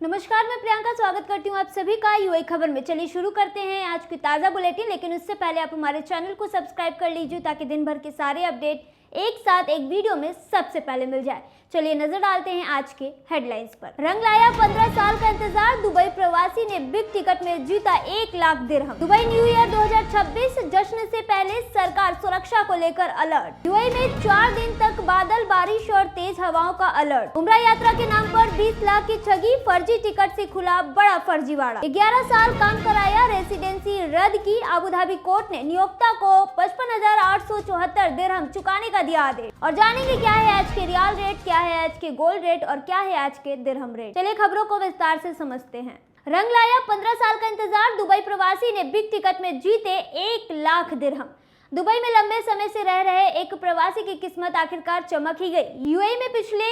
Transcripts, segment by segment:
नमस्कार, मैं प्रियंका स्वागत करती हूँ आप सभी का यूएई खबर में। चलिए शुरू करते हैं आज की ताज़ा बुलेटिन, लेकिन उससे पहले आप हमारे चैनल को सब्सक्राइब कर लीजिए ताकि दिन भर के सारे अपडेट एक साथ एक वीडियो में सबसे पहले मिल जाए। चलिए नजर डालते हैं आज के हेडलाइंस पर। रंग लाया 15 साल का इंतजार, दुबई प्रवासी ने बिग टिकट में जीता 1 लाख दिरहम। दुबई न्यू ईयर 2026 जश्न से पहले सरकार सुरक्षा को लेकर अलर्ट। यूएई में 4 दिन तक बादल, बारिश और तेज हवाओं का अलर्ट। उम्रा यात्रा के नाम पर 20 लाख की ठगी, फर्जी टिकट से खुला बड़ा फर्जीवाड़ा। 11 साल काम कराया, रेसिडेंसी रद्द की। अबू धाबी कोर्ट ने नियोक्ता को 55,874 दिरहम चुकाने का दिया आदेश। और जानेंगे क्या है आज के रियाल रेट, क्या है आज के गोल्ड रेट और क्या है आज के दिरहम रेट। चलिए खबरों को विस्तार से समझते हैं। रंग लाया 15 साल का इंतजार, दुबई प्रवासी ने बिग टिकट में जीते 1 लाख दिरहम। दुबई में लंबे समय से रह रहे एक प्रवासी की किस्मत आखिरकार चमक ही गई। यूएई में पिछले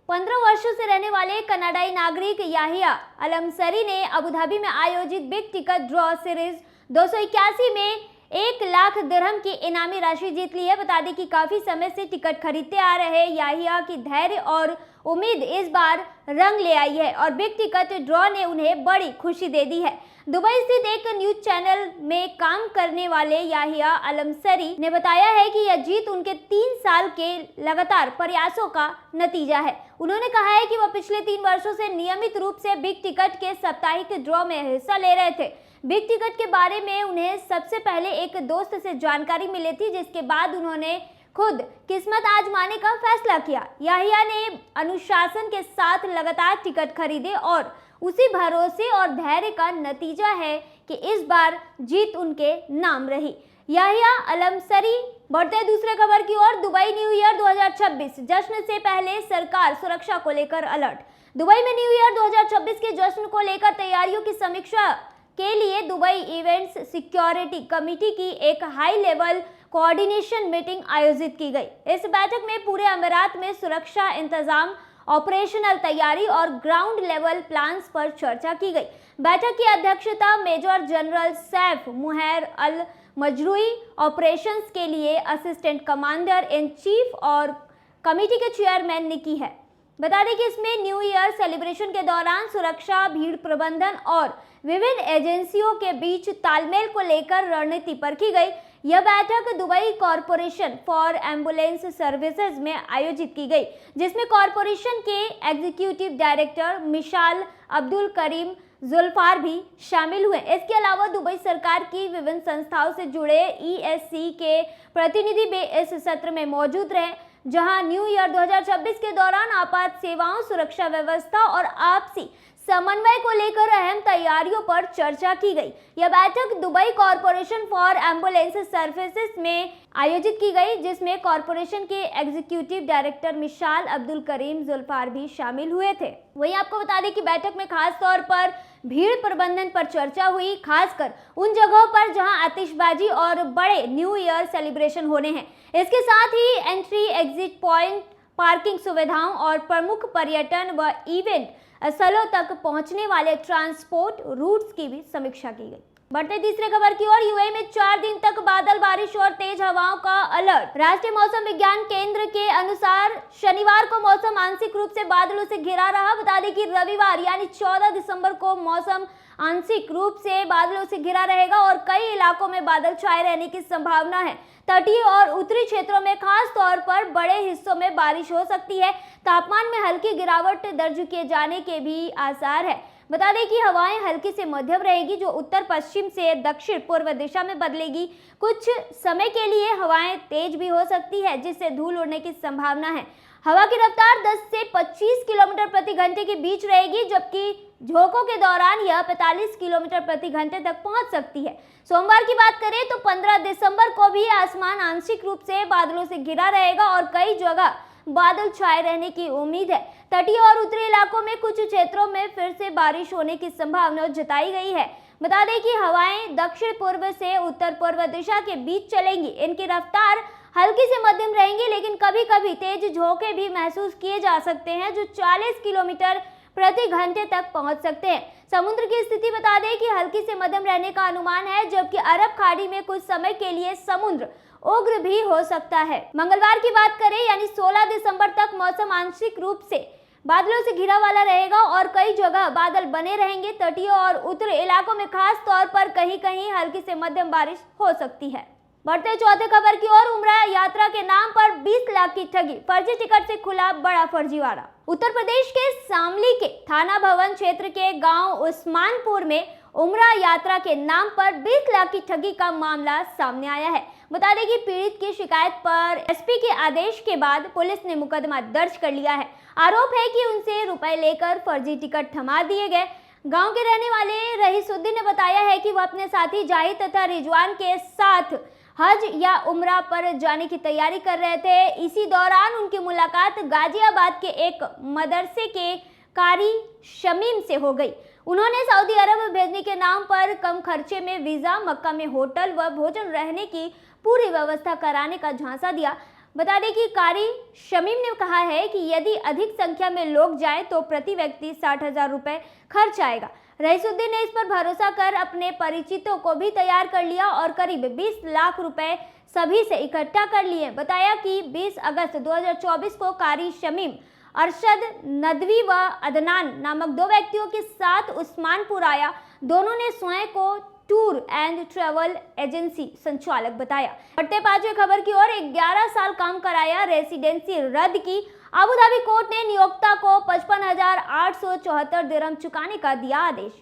15 वर्षों से रहने वाले कनाडाई नागरिक याहिया अलमसरी ने अबू धाबी में आयोजित बिग टिकट ड्रॉ सीरीज 281 में 1 लाख दिरहम की इनामी राशि जीत ली है। बता दें कि काफी समय से टिकट खरीदते आ रहे याहिया की धैर्य और उम्मीद इस बार रंग ले आई है और बिग टिकट ड्रॉ ने उन्हें बड़ी खुशी दे दी है। दुबई स्थित एक न्यूज चैनल में काम करने वाले याहिया अलमसरी ने बताया है कि यह जीत उनके 3 साल के लगातार प्रयासों का नतीजा है। उन्होंने कहा है कि वह पिछले 3 वर्षों से नियमित रूप से बिग टिकट के साप्ताहिक ड्रॉ में हिस्सा ले रहे थे। बिग टिकट के बारे में उन्हें सबसे पहले एक दोस्त से जानकारी मिली थी, जिसके बाद उन्होंने खुद किस्मत आजमाने का फैसला किया। याहिया ने अनुशासन के साथ लगातार टिकट खरीदे और उसी भरोसे और धैर्य का नतीजा है कि इस बार जीत उनके नाम रही। याहिया अलमसरी। बढ़ते दूसरे खबर की ओर। दुबई न्यू ईयर 2026 जश्न से पहले सरकार सुरक्षा को लेकर अलर्ट। दुबई में न्यू ईयर 2026 के जश्न को लेकर तैयारियों की समीक्षा के लिए दुबई इवेंट्स सिक्योरिटी कमेटी की एक हाई लेवल कोऑर्डिनेशन मीटिंग आयोजित की गई। इस बैठक में पूरे अमीरात में सुरक्षा इंतजाम, ऑपरेशनल तैयारी और ग्राउंड लेवल प्लान्स पर चर्चा की गई। बैठक की अध्यक्षता मेजर जनरल सैफ मुहैर अल मजरूई, ऑपरेशंस के लिए असिस्टेंट कमांडर इन चीफ और कमेटी के चेयरमैन ने की है। बता दें कि इसमें न्यू ईयर सेलिब्रेशन के दौरान सुरक्षा, भीड़ प्रबंधन और विभिन्न एजेंसियों के बीच तालमेल को लेकर रणनीति पर की गई। यह बैठक Dubai corporation for ambulance services में आयोजित की गई, जिसमें कॉरपोरेशन के एग्जीक्यूटिव डायरेक्टर मिशाल अब्दुल करीम जुल्फार भी शामिल हुए। इसके अलावा दुबई सरकार की विभिन्न संस्थाओं से जुड़े ईएससी के प्रतिनिधि भी इस सत्र में मौजूद रहे, जहां न्यू ईयर 2026 के दौरान आपात सेवाओं, सुरक्षा व्यवस्था और आपसी समन्वय को लेकर अहम तैयारियों पर चर्चा की गई। यह बैठक Dubai corporation for ambulance services में आयोजित की गई, जिसमें कॉरपोरेशन के एग्जीक्यूटिव डायरेक्टर मिशाल अब्दुल करीम जुल्फार भी शामिल हुए थे। वहीं आपको बता दें कि बैठक में खास तौर पर भीड़ प्रबंधन पर चर्चा हुई, खासकर उन जगहों पर जहां आतिशबाजी और बड़े न्यू ईयर सेलिब्रेशन होने हैं। इसके साथ ही एंट्री एग्जिट पॉइंट, पार्किंग सुविधाओं और प्रमुख पर्यटन व इवेंट स्थलों तक पहुंचने वाले ट्रांसपोर्ट रूट्स की भी समीक्षा की गई। बढ़ते तीसरे खबर की ओर। यूएई में 4 दिन तक बादल, बारिश और तेज हवाओं का अलर्ट। राष्ट्रीय मौसम विज्ञान केंद्र के अनुसार शनिवार को मौसम आंशिक रूप से बादलों से घिरा रहा। बता दें कि रविवार यानी 14 दिसंबर को मौसम आंशिक रूप से बादलों से घिरा रहेगा और कई इलाकों में बादल छाए रहने की संभावना है। तटीय और उत्तरी क्षेत्रों में खास तौर पर बड़े हिस्सों में बारिश हो सकती है। तापमान में हल्की गिरावट दर्ज किए जाने के भी आसार है। बता दें कि हवाएं हल्की से मध्यम रहेगी, जो उत्तर पश्चिम से दक्षिण पूर्व दिशा में बदलेगी। कुछ समय के लिए हवाएं तेज भी हो सकती है, जिससे धूल उड़ने की संभावना है। हवा की रफ्तार 10 से 25 किलोमीटर प्रति घंटे के बीच रहेगी, जबकि झोंकों के दौरान यह 45 किलोमीटर प्रति घंटे तक पहुंच सकती है। सोमवार की बात करें तो 15 दिसंबर को भी आसमान आंशिक रूप से बादलों से घिरा रहेगा और कई जगह बादल छाए रहने की उम्मीद है। तटीय और उत्तरी इलाकों में कुछ क्षेत्रों में फिर से बारिश होने की संभावना जताई गई है। बता दें कि हवाएं दक्षिण पूर्व से उत्तर पूर्व दिशा के बीच चलेंगी। इनकी रफ्तार हल्की से मध्यम रहेंगी, लेकिन कभी कभी तेज झोंके भी महसूस किए जा सकते हैं, जो 40 किलोमीटर प्रति घंटे तक पहुंच सकते हैं। समुद्र की स्थिति बता दें कि हल्की से मध्यम रहने का अनुमान है, जबकि अरब खाड़ी में कुछ समय के लिए समुद्र उग्र भी हो सकता है। मंगलवार की बात करें यानी 16 दिसंबर तक मौसम आंशिक रूप से बादलों से घिरा वाला रहेगा और कई जगह बादल बने रहेंगे। तटीय और उत्तरी इलाकों में खास तौर पर कहीं कहीं हल्की से मध्यम बारिश हो सकती है। बढ़ते चौथे खबर की ओर, उमरा यात्रा के नाम पर 20 लाख की ठगी, फर्जी टिकट से खुला बड़ा फर्जीवाड़ा। उत्तर प्रदेश के शामली के थाना भवन क्षेत्र के गांव उस्मानपुर में उमरा यात्रा के नाम पर 20 लाख की ठगी का मामला सामने आया है। बता दें कि पीड़ित की शिकायत पर एसपी के आदेश के बाद पुलिस ने मुकदमा दर्ज कर लिया है। आरोप है कि उनसे रुपए लेकर फर्जी टिकट थमा दिए गए। गांव के रहने वाले रहीसुद्दीन ने बताया है कि वह अपने साथी जाहिद तथा रिजवान के साथ हज या उमरा पर जाने की तैयारी कर रहे थे। इसी दौरान उनकी मुलाकात गाजियाबाद के एक मदरसे के कारी शमीम से हो गई। उन्होंने सऊदी अरब भेजने के नाम पर कम खर्चे में वीजा, मक्का में होटल व भोजन रहने की पूरी व्यवस्था कराने का झांसा दिया। बता दें कि कारी शमीम ने कहा है कि यदि अधिक संख्या में लोग जाएं तो प्रति व्यक्ति 60,000 रुपए खर्च आएगा। रईसुद्दीन ने इस पर भरोसा कर अपने परिचितों को भी तैयार कर लिया और करीब 20 लाख रुपए सभी से इकट्ठा कर लिए। बताया कि 20 अगस्त 2024 को कारी शमीम, अरशद नदवी व अदनान नामक 2 व्यक्तियों के साथ उस्मानपुर आया। दोनों ने स्वयं को टूर एंड ट्रेवल एजेंसी संचालक बताया। बढ़ते पांचवें खबर की ओर, 11 साल काम कराया, रेसिडेंसी रद्द की। अबू धाबी कोर्ट ने नियोक्ता को 55,874 दिरहम चुकाने का दिया आदेश।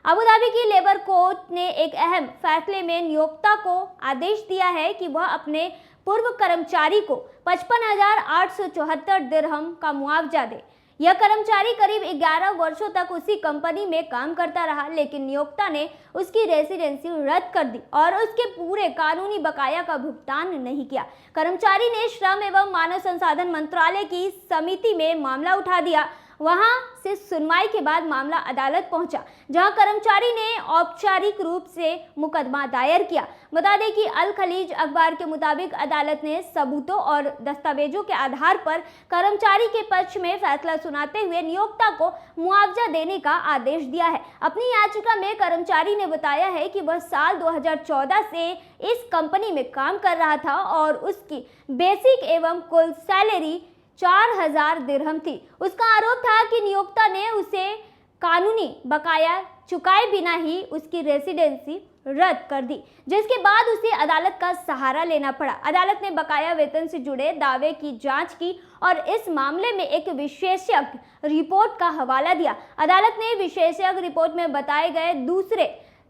अबू धाबी की लेबर कोर्ट ने एक अहम फैसले में नियोक्ता को आदेश दिया है कि वह अपने पूर्व कर्मचारी को 55,874 दिरहम का मुआवजा दे। यह कर्मचारी करीब 11 वर्षों तक उसी कंपनी में काम करता रहा, लेकिन नियोक्ता ने उसकी रेसिडेंसी रद्द कर दी और उसके पूरे कानूनी बकाया का भुगतान नहीं किया। कर्मचारी ने श्रम एवं मानव संसाधन मंत्रालय की समिति में मामला उठा दिया। वहां से सुनवाई के बाद मामला अदालत पहुंचा, जहां कर्मचारी ने औपचारिक रूप से मुकदमा दायर किया। बता दें कि अल खलीज अखबार के मुताबिक अदालत ने सबूतों और दस्तावेजों के आधार पर कर्मचारी के पक्ष में फैसला सुनाते हुए नियोक्ता को मुआवजा देने का आदेश दिया है। अपनी याचिका में कर्मचारी ने बताया है कि वह साल 2014 से इस कंपनी में काम कर रहा था और उसकी बेसिक एवं कुल सैलरी 4,000 दिरहम थी। उसका आरोप था कि नियोक्ता ने उसे कानूनी बकाया चुकाए बिना ही उसकी रेसिडेंसी रद्द कर दी, जिसके बाद उसे अदालत का सहारा लेना पड़ा। अदालत ने बकाया वेतन से जुड़े दावे की जांच की और इस मामले में एक विशेषज्ञ रिपोर्ट का हवाला दिया। अदालत ने विशेषज्ञ रिपोर्ट में बताए गए दूसरे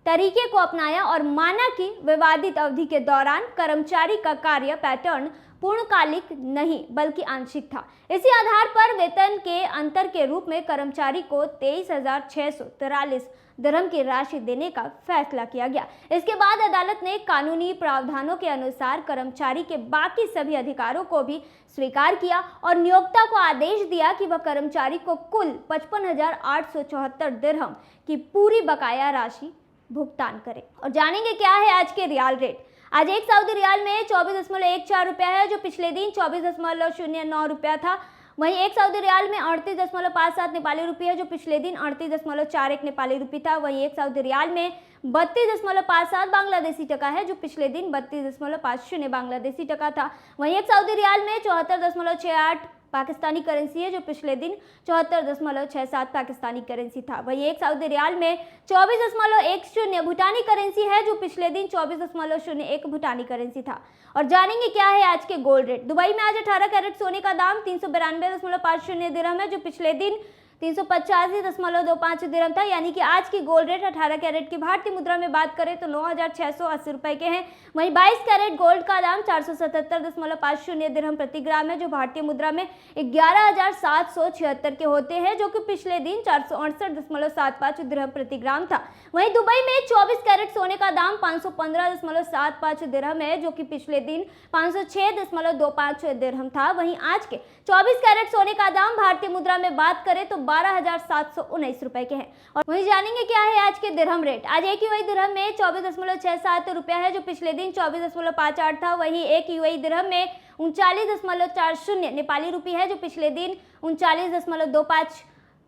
तरीके को अपनाया और माना कि विवादित अवधि के दौरान कर्मचारी का कार्य पैटर्न पूर्णकालिक नहीं बल्कि आंशिक था। इसी आधार पर वेतन के अंतर के रूप में कर्मचारी को 23,643 दिरहम की राशि देने का फैसला किया गया। इसके बाद अदालत ने कानूनी प्रावधानों के अनुसार कर्मचारी के बाकी सभी अधिकारों को भी स्वीकार किया और नियोक्ता को आदेश दिया कि वह कर्मचारी को कुल 55,874 दिरहम की पूरी बकाया राशि भुगतान करे। और जानेंगे क्या है आज के रियाल रेट। आज एक सऊदी रियाल में 24.14 रुपया है, जो पिछले दिन 24.09 रुपया था। वहीं एक सऊदी रियाल में 38.57 नेपाली रुपये है, जो पिछले दिन 38.41 नेपाली रुपये था। वहीं एक सऊदी रियाल में 32.57 बांग्लादेशी टका है, जो पिछले दिन 32.50 बांग्लादेशी टका था। वहीं एक सऊदी रियाल में 74.68 पाकिस्तानी करेंसी है, जो पिछले दिन 74.67 पाकिस्तानी करेंसी था। वहीं एक सऊदी रियाल में 24.10 भूटानी करेंसी है, जो पिछले दिन 24.01 भूटानी करेंसी था। और जानेंगे क्या है आज के गोल्ड रेट। दुबई में आज 18 कैरेट सोने का दाम 392.50 दिरहम है, जो पिछले दिन 385.25 दिरहम था। यानी कि आज की गोल्ड रेट 18 कैरेट की भारतीय मुद्रा में बात करें तो 9,680 रुपए के हैं। वहीं 22 कैरेट गोल्ड का दाम 477.50 दिरहम प्रति ग्राम है, जो भारतीय मुद्रा में 11,776 के होते हैं, जो कि पिछले दिन 468.75 दिरहम प्रति ग्राम था। वहीं दुबई में 24 कैरेट सोने का दाम 515.75 दिरहम है, जो कि पिछले दिन 506.25 दिरहम था। वहीं आज के 24 कैरेट सोने का दाम भारतीय मुद्रा में बात करें तो 12,719 रुपए के हैं। और वहीं जानेंगे क्या है आज के दिरहम रेट। आज एक यूएई दिरहम में 24.67 रुपया है, जो पिछले दिन 24.58 था। वहीं एक यूएई दिरहम में 39.40 नेपाली रुपये है, जो पिछले दिन 39.25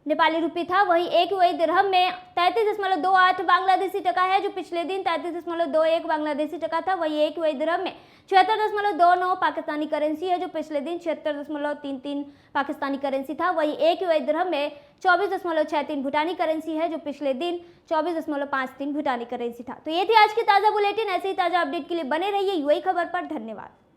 नेपाली रुपये था। वहीं एक यूएई दिरहम में 33.28 बांग्लादेशी टका है, जो पिछले दिन 33.21 बांग्लादेशी टका था। वहीं एक यूएई दिरहम में 76.29 पाकिस्तानी करेंसी है, जो पिछले दिन 76.33 पाकिस्तानी करेंसी था। वहीं एक यूएई दिरहम में 24.63 भूटानी करेंसी है, जो पिछले दिन 24.53 भूटानी करेंसी था। तो ये थी आज की ताज़ा बुलेटिन। ऐसे ही ताज़ा अपडेट के लिए बने रहिए यूएई खबर पर। धन्यवाद।